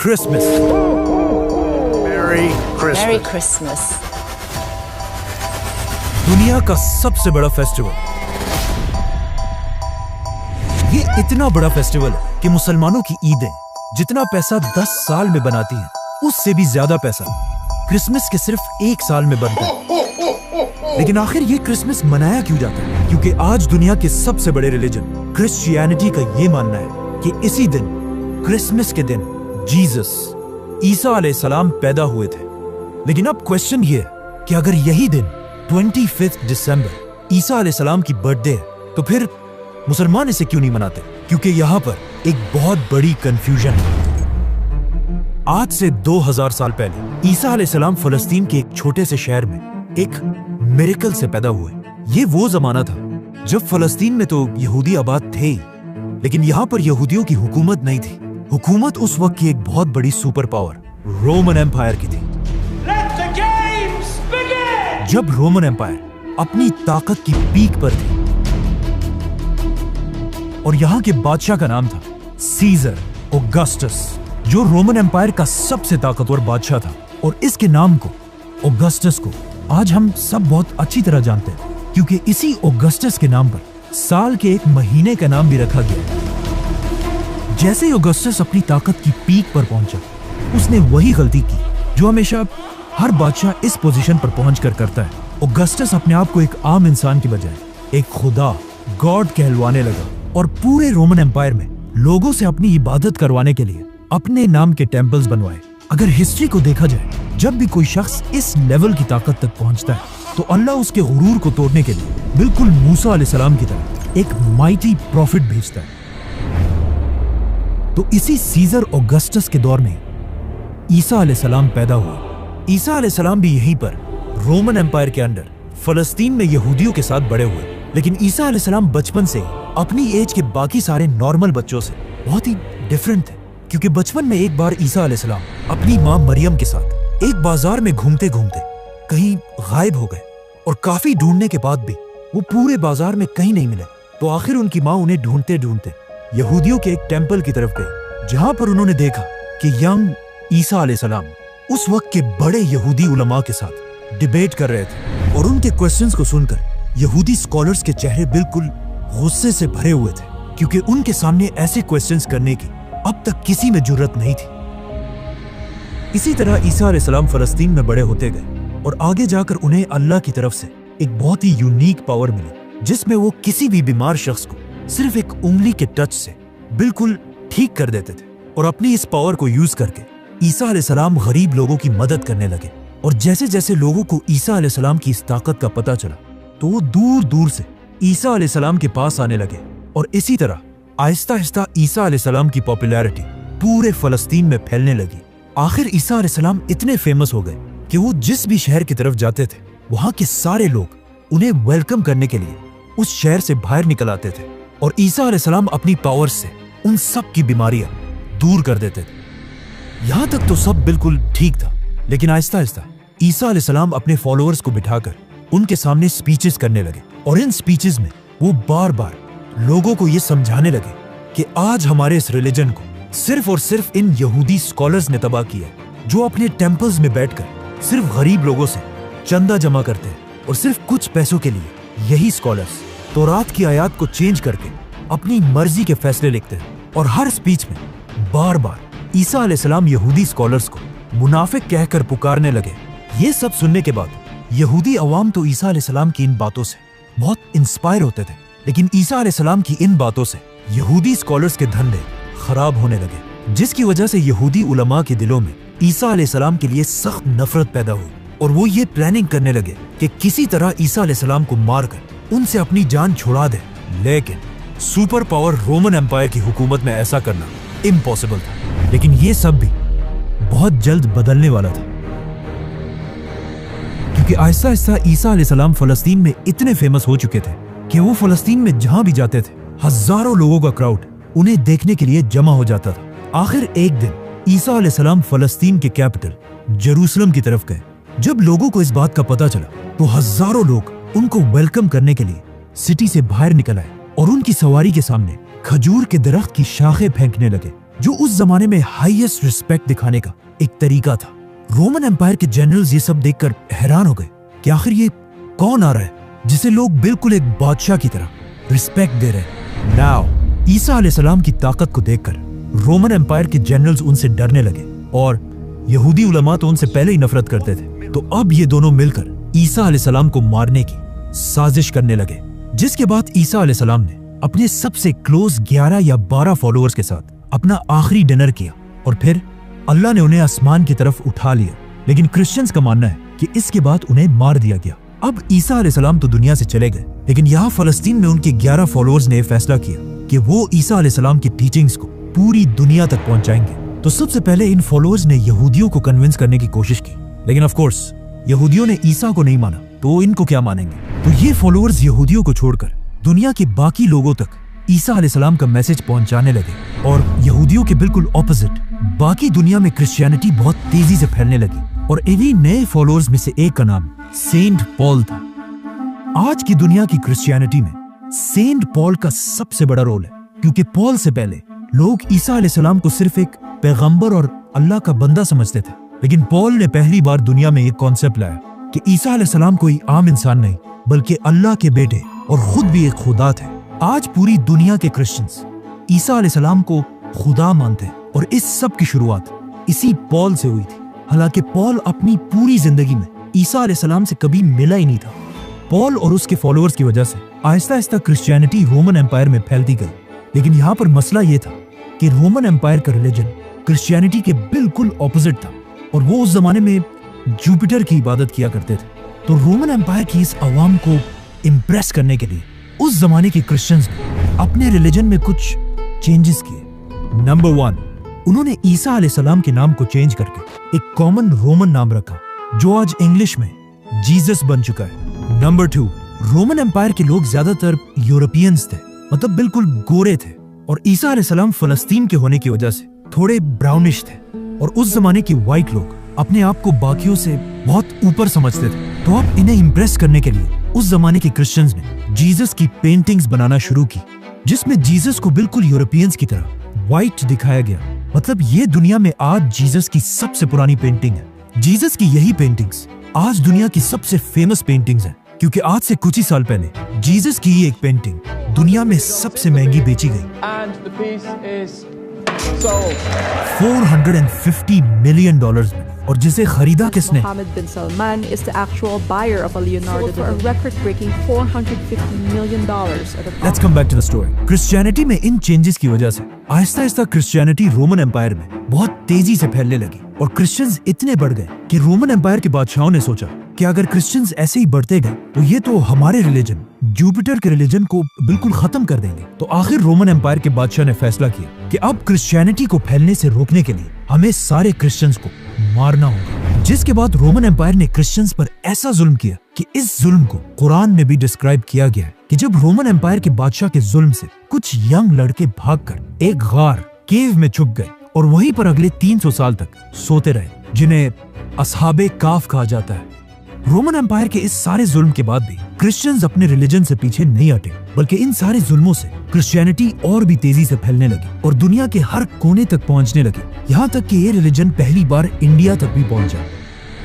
Christmas. Merry Christmas. दुनिया का सबसे बड़ा फेस्टिवल। ये इतना बड़ा फेस्टिवल है कि मुसलमानों की ईदें जितना पैसा 10 साल में बनाती हैं, उससे भी ज्यादा पैसा क्रिसमस के सिर्फ 1 साल में बनता है। लेकिन आखिर ये क्रिसमस मनाया क्यों जाता है? क्योंकि आज दुनिया के सबसे बड़े रिलीजन क्रिश्चियनिटी का ये मानना है कि इसी दिन, क्रिसमस के दिन, जीसस ईसा अलैहिस्सलाम पैदा हुए थे। लेकिन अब क्वेश्चन ये है कि अगर यही दिन 25 दिसंबर ईसा अलैहिस्सलाम की बर्थडे है, तो फिर मुसलमान इसे क्यों नहीं मनाते? क्योंकि यहाँ पर एक बहुत बड़ी कंफ्यूजन है। आज से 2000 साल पहले ईसा अलैहिस्सलाम फलस्तीन के एक छोटे से शहर में एक मिरेकल से पैदा हुए। ये वो जमाना था जब फलस्तीन में तो यहूदी आबाद थे ही, लेकिन यहाँ पर यहूदियों की हुकूमत नहीं थी। हुकूमत उस वक्त की एक बहुत बड़ी सुपर पावर रोमन एम्पायर की थी। जब रोमन एम्पायर अपनी ताकत की पीक पर थी और यहाँ के बादशाह का नाम था सीजर ऑगस्टस, जो रोमन एम्पायर का सबसे ताकतवर बादशाह था। और इसके नाम को, ऑगस्टस को, आज हम सब बहुत अच्छी तरह जानते हैं, क्योंकि इसी ऑगस्टस के नाम पर साल के एक महीने का नाम भी रखा गया। जैसे ही ऑगस्टस अपनी ताकत की पीक पर पहुंचा, उसने वही गलती की जो हमेशा हर बादशाह इस पोजीशन पर पहुंचकर करता है। ऑगस्टस अपने आप को एक आम इंसान की बजाय एक खुदा, गॉड कहलवाने लगा और पूरे रोमन एम्पायर में लोगों से अपनी इबादत करवाने के लिए अपने नाम के टेम्पल्स बनवाए। अगर हिस्ट्री को देखा जाए, जब भी कोई शख्स इस लेवल की ताकत तक पहुंचता है, तो अल्लाह उसके गुरूर को तोड़ने के लिए बिल्कुल मूसा अलैहिस्सलाम की तरह एक माइटी प्रॉफिट भेजता है। तो इसी सीजर ऑगस्टस के दौर में ईसा अलैहिस्सलाम पैदा हुआ। ईसा अलैहिस्सलाम भी यहीं पर रोमन एम्पायर के अंडर फलस्तीन में यहूदियों के साथ बड़े हुए। लेकिन ईसा अलैहिस्सलाम बचपन से अपनी एज के बाकी सारे नॉर्मल बच्चों से बहुत ही डिफरेंट थे, क्योंकि बचपन में एक बार ईसा अलैहिस्सलाम अपनी माँ मरियम के साथ एक बाजार में घूमते घूमते कहीं गायब हो गए और काफी ढूंढने के बाद भी वो पूरे बाजार में कहीं नहीं मिले। तो आखिर उनकी माँ उन्हें ढूंढते ढूंढते यहूदियों के एक टेम्पल की तरफ गए, जहां पर उन्होंने देखा कि यंग ईसा अलैहिस्सलाम उस वक्त के बड़े यहूदी उलमा के साथ डिबेट कर रहे थे। और उनके क्वेश्चंस को सुनकर यहूदी स्कॉलर्स के चेहरे बिल्कुल गुस्से से भरे हुए थे, क्योंकि उनके सामने ऐसे क्वेश्चंस करने की अब तक किसी में जुर्रत नहीं थी। इसी तरह ईसा अलैहिस्सलाम फलस्तीन में बड़े होते गए और आगे जाकर उन्हें अल्लाह की तरफ से एक बहुत ही यूनिक पावर मिली, जिसमें वो किसी भी बीमार शख्स को सिर्फ एक उंगली के टच से बिल्कुल ठीक कर देते थे। और अपनी इस पावर को यूज करके ईसा अलैहिस्सलाम गरीब लोगों की मदद करने लगे। और जैसे जैसे लोगों को ईसा अलैहिस्सलाम की इस ताकत का पता चला, तो वो दूर दूर से ईसा अलैहिस्सलाम के पास आने लगे। और इसी तरह आहिस्ता आहिस्ता ईसा अलैहिस्सलाम की पॉपुलैरिटी पूरे फलस्तीन में फैलने लगी। आखिर ईसा अलैहिस्सलाम इतने फेमस हो गए कि वो जिस भी शहर की तरफ जाते थे, वहां के सारे लोग उन्हें वेलकम करने के लिए उस शहर से बाहर निकल आते थे। और ईसा अलैहिस्सलाम अपनी पावर से उन सब की बीमारियां दूर कर देते थे। यहां तक तो सब बिल्कुल ठीक था, लेकिन आहिस्ता आहिस्ता ईसा अलैहिस्सलाम अपने फॉलोअर्स को बिठाकर उनके सामने स्पीचेस करने लगे। और इन स्पीचेस में वो बार बार लोगों को ये समझाने लगे कि आज हमारे इस रिलीजन को सिर्फ और सिर्फ इन यहूदी स्कॉलर्स ने तबाह किया है, जो अपने टेम्पल्स में बैठकर सिर्फ गरीब लोगों से चंदा जमा करते हैं। और सिर्फ कुछ पैसों के लिए यही स्कॉलर्स तौरात की आयत को चेंज करके अपनी मर्जी के फैसले लिखते हैं। और हर स्पीच में बार बार ईसा अलैहिस्सलाम यहूदी स्कॉलर्स को मुनाफिक कहकर पुकारने लगे। ये सब सुनने के बाद यहूदी अवाम तो ईसा अलैहिस्सलाम की इन बातों से बहुत इंस्पायर होते थे, लेकिन ईसा अलैहिस्सलाम की इन बातों से यहूदी स्कॉलर्स के धंधे खराब होने लगे, जिसकी वजह से यहूदी उलमा के दिलों में ईसा अलैहिस्सलाम के लिए सख्त नफरत पैदा हुई। और वो ये प्लानिंग करने लगे कि किसी तरह ईसा अलैहिस्सलाम को मारकर उनसे अपनी जान छुड़ा दे। लेकिन सुपर पावर रोमन एम्पायर की हुकूमत में ऐसा करना इम्पॉसिबल था। लेकिन ये सब भी बहुत जल्द बदलने वाला था, क्योंकि आहिस्ता आहिस्ता ईसा अलैहिस्सलाम फलस्तीन में इतने फेमस हो चुके थे कि वो फलस्तीन में जहां भी जाते थे, हजारों लोगों का क्राउड उन्हें देखने के लिए जमा हो जाता था। आखिर एक दिन ईसा अलैहिस्सलाम फलस्तीन के कैपिटल जेरूसलम की तरफ गए। जब लोगों को इस बात का पता चला, तो हजारों लोग उनको वेलकम करने के लिए सिटी से बाहर निकल आए और उनकी सवारी के सामने खजूर के दरख्त की शाखें फेंकने लगे। जो उस जमाने में हाईएस्ट रिस्पेक्ट दिखाने का एक तरीका था। रोमन एम्पायर के जनरल्स ये सब देखकर हैरान हो गए कि आखिर ये कौन आ रहा है जिसे लोग बिल्कुल एक बादशाह की तरह रिस्पेक्ट दे रहे हैं। नाउ ईसा अलैहिस्सलाम की ताकत को देखकर रोमन एम्पायर के जनरल्स उनसे डरने लगे और यहूदी उलमा तो उनसे पहले ही नफरत करते थे। तो अब ये दोनों मिलकर ईसा अलैहिस्सलाम को मारने की साजिश करने लगे, जिसके बाद ईसा अलैहिस्सलाम ने अपने सबसे क्लोज 11 या 12 फॉलोअर्स के साथ अपना आखिरी डिनर किया और फिर अल्लाह ने उन्हें आसमान की तरफ उठा लिया। लेकिन क्रिश्चियंस का मानना है कि इसके बाद उन्हें मार दिया गया। अब ईसा अलैहिस्सलाम तो दुनिया से चले गए, लेकिन यहाँ फलस्तीन में उनके 11 फॉलोअर्स ने फैसला किया कि वो ईसा अलैहिस्सलाम की टीचिंग्स को पूरी दुनिया तक पहुंचाएंगे। तो सबसे पहले इन फॉलोअर्स ने यहूदियों को कन्विंस करने की कोशिश की, लेकिन ऑफ कोर्स यहूदियों ने ईसा को नहीं माना, तो इनको क्या मानेंगे। तो ये फॉलोअर्स यहूदियों को छोड़कर दुनिया के बाकी लोगों तक ईसा अलैहिस्सलाम का मैसेज पहुंचाने लगे और यहूदियों के बिल्कुल ऑपोजिट बाकी दुनिया में क्रिश्चियनिटी बहुत तेजी से फैलने लगी। और इन्हीं नए फॉलोअर्स में से एक का नाम सेंट पॉल था। आज की दुनिया की क्रिश्चियनिटी में सेंट पॉल का सबसे बड़ा रोल है, क्योंकि पॉल से पहले लोग ईसा अलैहिस्सलाम को सिर्फ एक पैगंबर और अल्लाह का बंदा समझते थे, लेकिन पॉल ने पहली बार दुनिया में एक कॉन्सेप्ट लाया कि ईसा अलैहिस्सलाम कोई आम इंसान नहीं बल्कि अल्लाह के बेटे और खुद भी एक खुदा थे। आज पूरी दुनिया के क्रिश्चियंस ईसा अलैहिस्सलाम को खुदा मानते हैं और इस सब की शुरुआत इसी पॉल से हुई थी। हालांकि पॉल अपनी पूरी जिंदगी में ईसा अलैहिस्सलाम से कभी मिला ही नहीं था। पॉल और उसके फॉलोअर्स की वजह से Aahista Aahista Christianity Roman empire में फैलती गई, लेकिन यहाँ पर मसला ये था कि रोमन एम्पायर का रिलीजन क्रिश्चियनिटी के बिल्कुल ऑपोजिट था और वो उस जमाने में जुपिटर की इबादत किया करते थे। तो रोमन एम्पायर की इस अवाम को इम्प्रेस करने के लिए उस जमाने के क्रिश्चियंस ने अपने रिलीजन में कुछ चेंजेस किए। नंबर 1, उन्होंने ईसा अलैहिस्सलाम के नाम को चेंज करके एक कॉमन रोमन नाम रखा जो आज इंग्लिश में जीसस बन चुका है। नंबर 2, रोमन एम्पायर के लोग ज्यादातर यूरोपियंस थे, मतलब बिल्कुल गोरे थे, और ईसा अलैहिस्सलाम फलस्तीन के होने की वजह से थोड़े ब्राउनिश थे और उस जमाने के व्हाइट लोग अपने आप को बाकियों से बहुत ऊपर समझते थे। तो अब इन्हें इम्प्रेस करने के लिए उस जमाने के क्रिश्चियंस ने जीसस की पेंटिंग्स बनाना शुरू की, जिसमें जीसस को बिल्कुल यूरोपियंस की तरह व्हाइट दिखाया गया। मतलब ये दुनिया में आज जीसस की सबसे पुरानी पेंटिंग है। जीसस की यही पेंटिंग्स आज दुनिया की सबसे फेमस पेंटिंग्स हैं, क्योंकि आज से कुछ ही साल पहले जीसस की ही एक पेंटिंग दुनिया में सबसे महंगी बेची गई $450 मिलियन में, और जिसे खरीदा किसने? Mohammed bin Salman is the actual buyer of a Leonardo for a record-breaking $450 million at a Let's come back to the story. Christianity में इन चेंजेस की वजह से Aahista Aahista Christianity Roman empire में बहुत तेजी से फैलने लगी और क्रिश्चियंस इतने बढ़ गए कि रोमन एम्पायर के बादशाहों ने सोचा कि अगर क्रिश्चियंस ऐसे ही बढ़ते गए तो ये तो हमारे रिलीजन जुपिटर के रिलीजन को बिल्कुल खत्म कर देंगे। तो आखिर रोमन एम्पायर के बादशाह ने फैसला किया कि अब क्रिश्चियनिटी को फैलने से रोकने के लिए हमें सारे क्रिश्चियंस को मारना होगा। जिसके बाद रोमन एम्पायर ने क्रिश्चियंस पर ऐसा जुल्म किया कि इस जुल्म को कुरान में भी डिस्क्राइब किया गया है कि जब रोमन एम्पायर के बादशाह के जुल्म से कुछ यंग लड़के भागकर एक गार केव में छुप गए और वहीं पर अगले 300 साल तक सोते रहे, जिन्हें असहाबे काफ कहा जाता है। रोमन एम्पायर के इस सारे जुल्म के बाद भी क्रिश्चियंस अपने रिलीजन से पीछे नहीं हटे, बल्कि इन सारे जुल्मों से क्रिश्चियनिटी और भी तेजी से फैलने लगी और दुनिया के हर कोने तक पहुंचने लगी, यहाँ तक कि ये रिलीजन पहली बार इंडिया तक भी पहुंचा।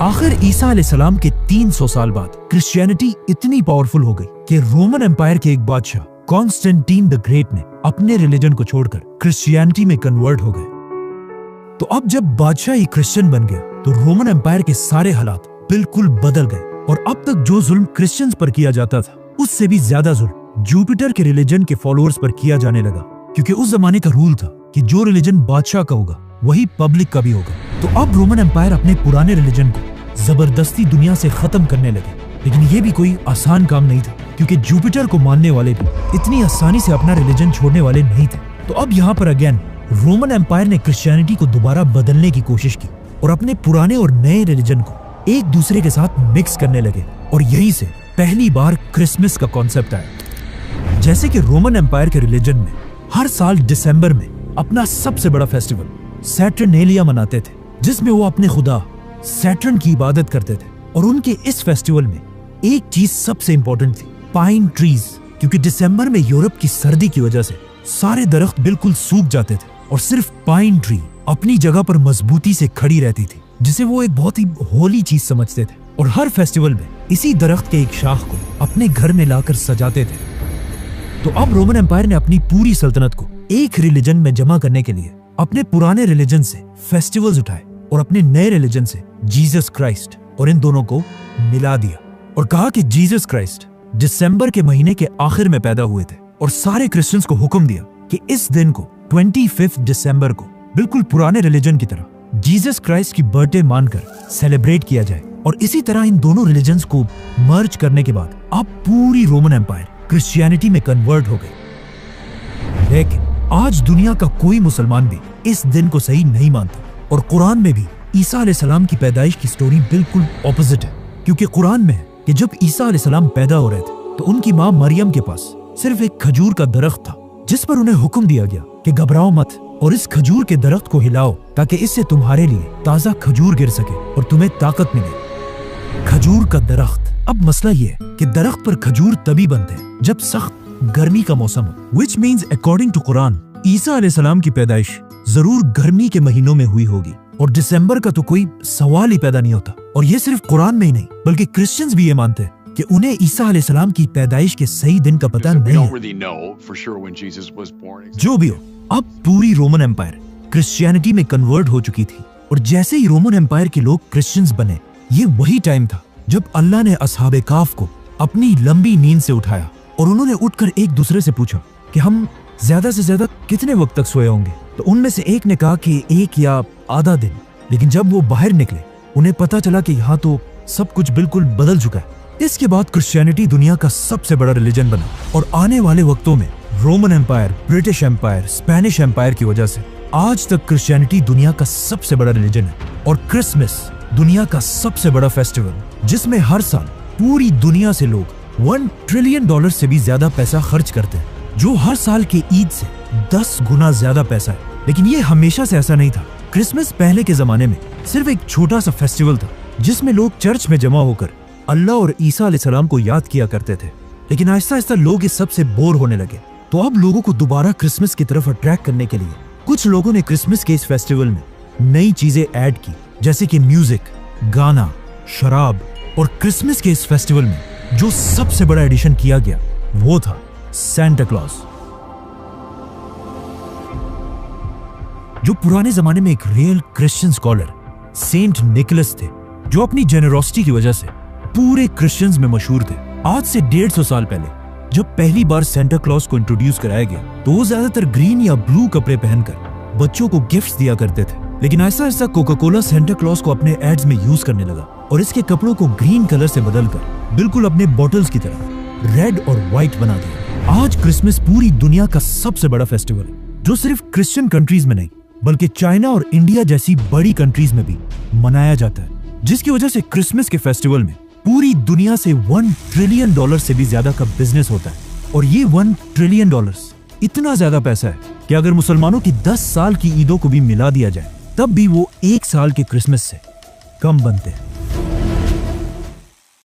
आखिर ईसा अलैहिस्सलाम के 300 साल बाद क्रिश्चियनिटी इतनी पावरफुल हो गई कि रोमन एम्पायर के एक बादशाह कॉन्स्टेंटीन द ग्रेट ने अपने रिलीजन को छोड़कर क्रिश्चियनिटी में कन्वर्ट हो गए। तो अब जब बादशाह ही क्रिश्चियन बन गया तो रोमन एम्पायर के सारे हालात बिल्कुल बदल गए और अब तक जो जुल्म क्रिश्चियंस पर किया जाता था उससे भी ज्यादा जुल्म जुपिटर के रिलीजन के फॉलोअर्स पर किया जाने लगा, क्योंकि उस जमाने का रूल था कि जो रिलीजन बादशाह का होगा वही पब्लिक का भी होगा। तो अब रोमन एम्पायर अपने पुराने रिलीजन को जबरदस्ती दुनिया से खत्म करने लगे, लेकिन ये भी कोई आसान काम नहीं था, क्योंकि जुपिटर को मानने वाले भी इतनी आसानी से अपना रिलीजन छोड़ने वाले नहीं थे। तो अब यहाँ पर अगेन रोमन एम्पायर ने क्रिश्चियनिटी को दोबारा बदलने की कोशिश की और अपने पुराने और नए रिलीजन को एक दूसरे के साथ मिक्स करने लगे, और यहीं से पहली बार क्रिसमस का कॉन्सेप्ट आया। जैसे कि रोमन एम्पायर के रिलीजन में हर साल दिसंबर में अपना सबसे बड़ा फेस्टिवल सैटर्नेलिया मनाते थे, जिसमें वो अपने खुदा सैटर्न की इबादत करते थे। और उनके इस फेस्टिवल में एक चीज सबसे इंपॉर्टेंट थी, पाइन ट्रीज, क्योंकि दिसंबर में यूरोप की सर्दी की वजह से सारे दरख्त बिल्कुल सूख जाते थे और सिर्फ पाइन ट्री अपनी जगह पर मजबूती से खड़ी रहती थी, जिसे वो एक बहुत ही होली चीज समझते थे। और हर फेस्टिवल में इसी दरख्त के एक शाख को अपने घर में लाकर सजाते थे। तो अब रोमन एम्पायर ने अपनी पूरी सल्तनत को एक रिलीजन में जमा करने के लिए अपने पुराने रिलीजन से फेस्टिवल्स उठाए और अपने नए रिलीजन से जीसस क्राइस्ट और इन दोनों को मिला दिया और कहा कि जीसस क्राइस्ट दिसंबर के महीने के आखिर में पैदा हुए थे। और सारे क्रिश्चियंस को हुक्म दिया कि इस दिन को 25 दिसंबर को बिल्कुल पुराने रिलीजन की तरह जीसस क्राइस्ट की बर्थडे मानकर सेलिब्रेट किया जाए। और इसी तरह इन दोनों रिलीजन्स को मर्ज करने के बाद अब पूरी रोमन एम्पायर क्रिश्चियनिटी में कन्वर्ट हो गई। लेकिन आज दुनिया का कोई मुसलमान भी इस दिन को सही नहीं मानता और कुरान में भी ईसा अलैहिस्सलाम की पैदाइश की स्टोरी बिल्कुल ऑपोजिट है। क्योंकि कुरान में है कि जब ईसा अलैहिस्सलाम पैदा हो रहे थे तो उनकी माँ मरियम के पास सिर्फ एक खजूर का दरख्त था, जिस पर उन्हें हुक्म दिया गया कि घबराओ मत और इस खजूर के दरख्त को हिलाओ ताकि इससे तुम्हारे लिए ताजा खजूर गिर सके और तुम्हें ताकत मिले। खजूर का दरख्त। अब मसला ये है कि दरख्त पर खजूर तभी बनते हैं जब सख्त गर्मी का मौसम हो, which means according to Quran ईसा अलैहिस्सलाम की पैदाइश जरूर गर्मी के महीनों में हुई होगी और दिसंबर का तो कोई सवाल ही पैदा नहीं होता। और ये सिर्फ कुरान में ही नहीं बल्कि क्रिश्चियंस भी ये मानते हैं कि उन्हें ईसा अलैहिस्सलाम की पैदाइश के सही दिन का पता नहीं है। जो भी हो, अब पूरी रोमन एम्पायर क्रिश्चियनिटी में कन्वर्ट हो चुकी थी और जैसे ही रोमन एम्पायर के लोग क्रिश्चियंस बने, ये वही टाइम था जब अल्लाह ने असहाबे काफ को अपनी लंबी नींद से उठाया और उन्होंने उठकर एक दूसरे से पूछा कि हम ज्यादा से ज्यादा कितने वक्त तक सोए होंगे। तो उनमें से एक ने कहा कि 1 या आधा दिन। लेकिन जब वो बाहर निकले उन्हें पता चला कि यहाँ तो सब कुछ बिल्कुल बदल चुका है। इसके बाद क्रिश्चियनिटी दुनिया का सबसे बड़ा रिलीजन बना और आने वाले वक्तों में Roman empire, British empire, Spanish empire की वजह से आज तक क्रिश्चियनिटी दुनिया का सबसे बड़ा रिलीजन है। और क्रिसमस दुनिया का सबसे बड़ा फेस्टिवल जिसमें हर साल पूरी दुनिया से लोग $1 ट्रिलियन से भी ज्यादा पैसा खर्च करते हैं, जो हर साल के ईद से 10 गुना ज्यादा पैसा है। लेकिन ये हमेशा से ऐसा नहीं था। क्रिसमस पहले के जमाने में सिर्फ एक छोटा सा फेस्टिवल था जिसमें लोग चर्च में जमा होकर अल्लाह और ईसा अलैहिस्सलाम को याद किया करते थे। लेकिन आहिस्ता आहिस्ता लोग इस सब से बोर होने लगे। तो अब लोगों को दोबारा क्रिसमस की तरफ अट्रैक्ट करने के लिए कुछ लोगों ने क्रिसमस के इस फेस्टिवल में नई चीजें ऐड की, जैसे कि म्यूजिक, गाना, शराब। और क्रिसमस के इस फेस्टिवल में जो सबसे बड़ा एडिशन किया गया वो था सेंटा क्लॉज, जो पुराने जमाने में एक real Christian scholar saint Nicholas थे, जो अपनी जेनरोसिटी की वजह से पूरे क्रिश्चियंस में मशहूर थे। आज से 150 साल पहले जब पहली बार सेंटा क्लॉज को इंट्रोड्यूस कराया गया तो वो ज्यादातर ग्रीन या ब्लू कपड़े पहनकर बच्चों को गिफ्ट्स दिया करते थे। लेकिन ऐसा ऐसा कोका कोला सेंटा क्लॉज को अपने एड्स में यूज करने लगा और इसके कपड़ों को ग्रीन कलर से बदलकर बिल्कुल अपने बॉटल्स की तरह रेड और व्हाइट बना दिया। आज क्रिसमस पूरी दुनिया का सबसे बड़ा फेस्टिवल है, जो सिर्फ क्रिश्चियन कंट्रीज में नहीं बल्कि चाइना और इंडिया जैसी बड़ी कंट्रीज में भी मनाया जाता है, जिसकी वजह से क्रिसमस के फेस्टिवल में पूरी दुनिया से $1 ट्रिलियन से भी ज्यादा का बिजनेस होता है। और ये $1 ट्रिलियन इतना ज्यादा पैसा है कि अगर मुसलमानों की 10 साल की ईदों को भी मिला दिया जाए तब भी वो 1 साल के क्रिसमस से कम बनते हैं।